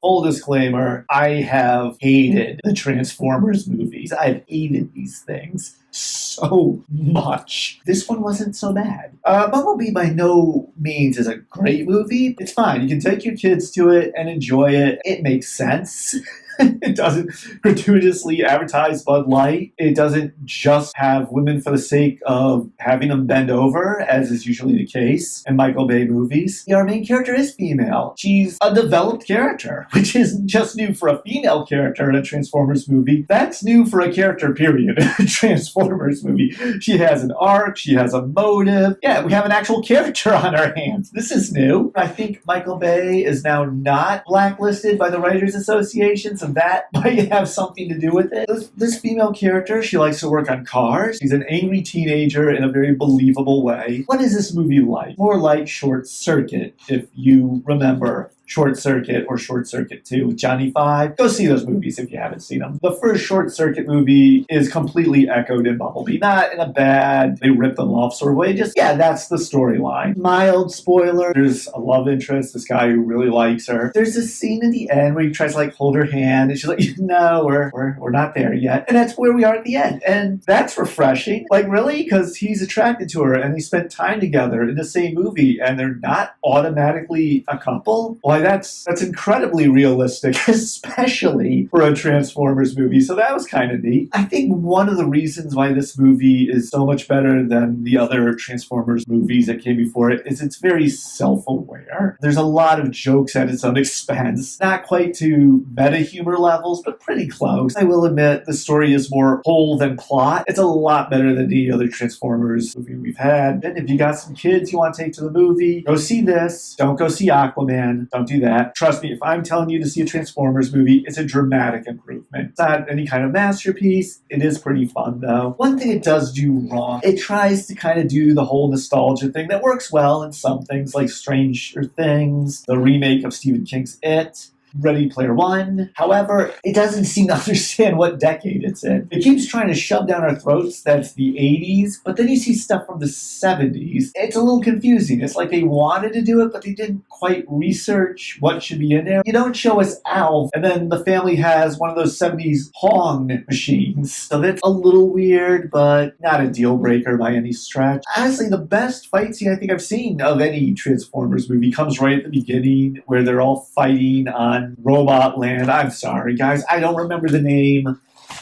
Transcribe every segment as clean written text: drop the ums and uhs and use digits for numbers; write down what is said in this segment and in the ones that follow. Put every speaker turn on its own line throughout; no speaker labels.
full disclaimer, I have hated the Transformers movies. I've hated these things so much. This one wasn't so bad. Bumblebee by no means is a great movie. It's fine. You can take your kids to it and enjoy it. It makes sense. It doesn't gratuitously advertise Bud Light. It doesn't just have women for the sake of having them bend over, as is usually the case in Michael Bay movies. Our main character is female. She's a developed character, which isn't just new for a female character in a Transformers movie. That's new for a character, period, in a Transformers movie. She has an arc. She has a motive. Yeah, we have an actual character on our hands. This is new. I think Michael Bay is now not blacklisted by the Writers Association, so that might have something to do with it. This female character, she likes to work on cars. She's an angry teenager in a very believable way. What is this movie like? More like Short Circuit, if you remember Short Circuit or Short Circuit 2 with Johnny Five. Go see those movies if you haven't seen them. The first Short Circuit movie is completely echoed in Bumblebee. Not in a bad, they ripped them off sort of way. Just, yeah, that's the storyline. Mild spoiler. There's a love interest, this guy who really likes her. There's a scene in the end where he tries to like hold her hand and she's like, no, we're not there yet. And that's where we are at the end. And that's refreshing. Like, really? Because he's attracted to her and they spent time together in the same movie and they're not automatically a couple? Why, that's incredibly realistic, especially for a Transformers movie. So that was kind of neat. I think one of the reasons why this movie is so much better than the other Transformers movies that came before it is it's very self-aware. There's a lot of jokes at its own expense. Not quite to meta humor levels, but pretty close. I will admit the story is more whole than plot. It's a lot better than the other Transformers movie we've had. And if you got some kids you want to take to the movie, go see this. Don't go see Aquaman. Don't do that. Trust me, if I'm telling you to see a Transformers movie, it's a dramatic improvement. It's not any kind of masterpiece. It is pretty fun, though. One thing it does do wrong, it tries to kind of do the whole nostalgia thing that works well in some things, like Stranger Things, the remake of Stephen King's It, Ready Player One. However, it doesn't seem to understand what decade it's in. It keeps trying to shove down our throats that it's the 80s, but then you see stuff from the 70s. It's a little confusing. It's like they wanted to do it, but they didn't quite research what should be in there. You don't show us Alf, and then the family has one of those 70s Pong machines. So that's a little weird, but not a deal breaker by any stretch. Honestly, the best fight scene I think I've seen of any Transformers movie comes right at the beginning, where they're all fighting on Robot Land. I'm sorry, guys. I don't remember the name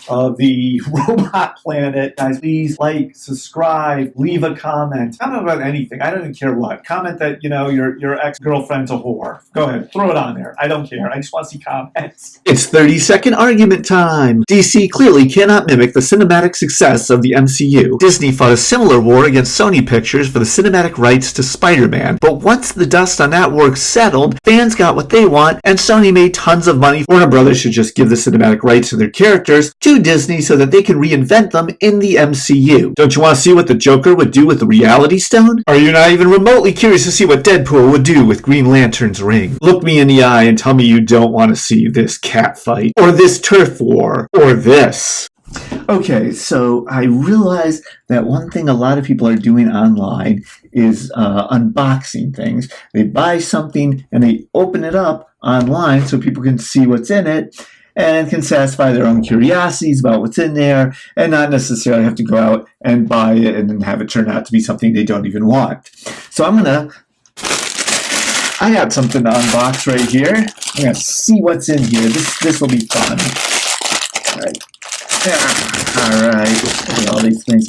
of the robot planet. Guys, please like, subscribe, leave a comment. Comment about anything. I don't even care what. Comment that, your ex-girlfriend's a whore. Go ahead. Throw it on there. I don't care. I just want to see comments. It's 30-second argument time. DC clearly cannot mimic the cinematic success of the MCU. Disney fought a similar war against Sony Pictures for the cinematic rights to Spider-Man. But once the dust on that work settled, fans got what they want, and Sony made tons of money. Warner Brothers should just give the cinematic rights to their characters to Disney so that they can reinvent them in the MCU. Don't you want to see what the Joker would do with the Reality Stone? Are you not even remotely curious to see what Deadpool would do with Green Lantern's ring? Look me in the eye and tell me you don't want to see this cat fight, or this turf war, or this. Okay, so I realize that one thing a lot of people are doing online is unboxing things. They buy something and they open it up online so people can see what's in it and can satisfy their own curiosities about what's in there and not necessarily have to go out and buy it and then have it turn out to be something they don't even want. So I got something to unbox right here. I'm going to see what's in here. This will be fun. All right. All right. Look at all these things.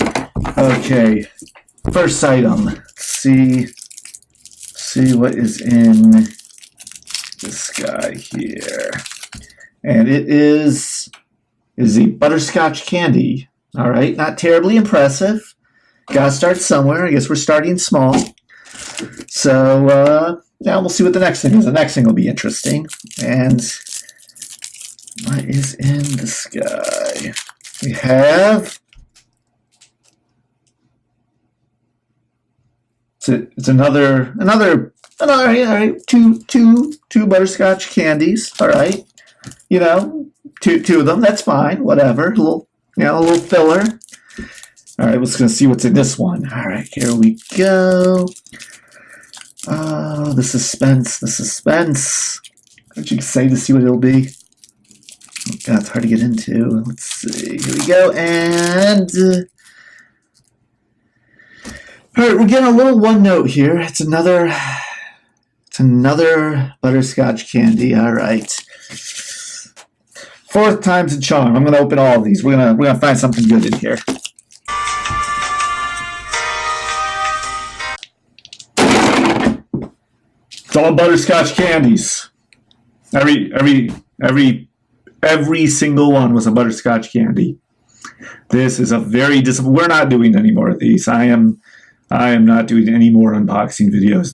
Okay. First item. Let's see what is in this guy here. And it is a butterscotch candy. All right, not terribly impressive. Gotta start somewhere. I guess we're starting small. So now we'll see what the next thing is. The next thing will be interesting. And what is in this guy? We have. It's another. All right. Two butterscotch candies. All right. Two of them, that's fine, whatever. A little filler. All right, we're just going to see what's in this one. All right, here we go. Oh, the suspense. Aren't you excited to see what it'll be? Oh God, it's hard to get into. Let's see. Here we go. And all right, we're getting a little one note here. It's another butterscotch candy. All right. Fourth time's a charm. I'm gonna open all of these. We're gonna find something good in here. It's all butterscotch candies. Every single one was a butterscotch candy. This is a very we're not doing any more of these. I am not doing any more unboxing videos.